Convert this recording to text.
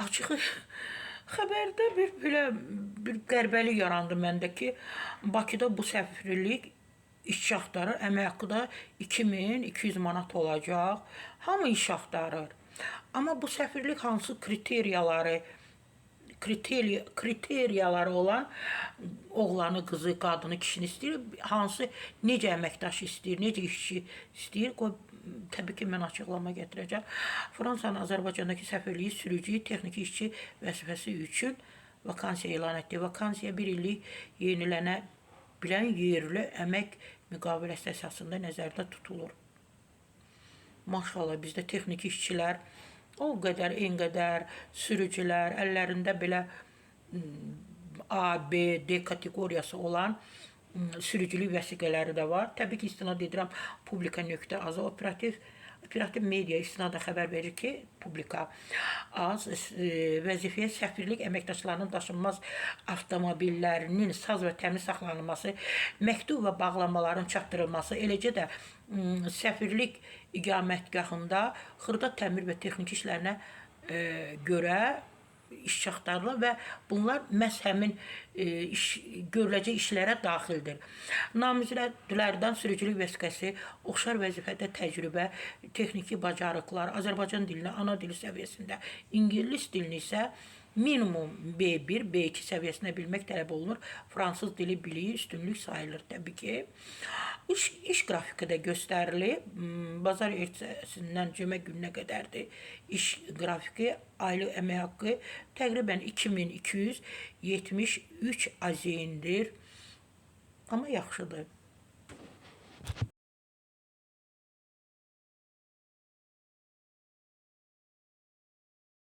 Açığı xəbərdə bir qərbəlik yarandı məndə ki, Bakıda bu səfirlik işçi axtarır, əmək haqqı da 2200 manat olacaq. Hamı iş axtarır. Amma bu səfirlik hansı kriteriyaları olan oğlanı, qızı, qadını, kişini istəyir, hansı necə əməkdaş istəyir, necə işçi istəyir, təbii ki, mən açıqlama gətirəcəm. Fransanın Azərbaycandakı səfirliyi sürücü, texniki işçi vəzifəsi üçün vakansiya elan etdi. Vakansiya bir illik yenilənə bilən yerli əmək müqaviləsi əsasında nəzərdə tutulur. Maşallah, bizdə texniki işçilər o qədər, en qədər sürücülər, əllərində belə A, B, D kateqoriyası olan sürücülük vəsiqələri də var. Təbii ki, istinad edirəm Publika.az operativ media istinadən xəbər verir ki, Publika az vəzifəyə səfirlik əməkdaşlarının daşınmaz avtomobillərinin saz və təmiz saxlanılması, məktub və bağlamaların çatdırılması, eləcə də səfirlik iqamətgahında xırda təmir və texniki işlərinə görə işçi axtarılır və bunlar məhz həmin görüləcək işlərə daxildir. Namizədlərdən sürücülük vəsiqəsi, oxşar vəzifədə təcrübə, texniki bacarıqlar, Azərbaycan dilini ana dili səviyyəsində, ingilis dilini isə minimum B1, B2 səviyyəsində bilmək tələb olunur. Fransız dili biliyi üstünlük sayılır təbii ki. İş qrafiki də göstərilir. Bazar ertəsindən cümə gününə qədərdir. İş qrafiki, aylıq əmək haqqı təqribən 2273 azendir. Amma yaxşıdır.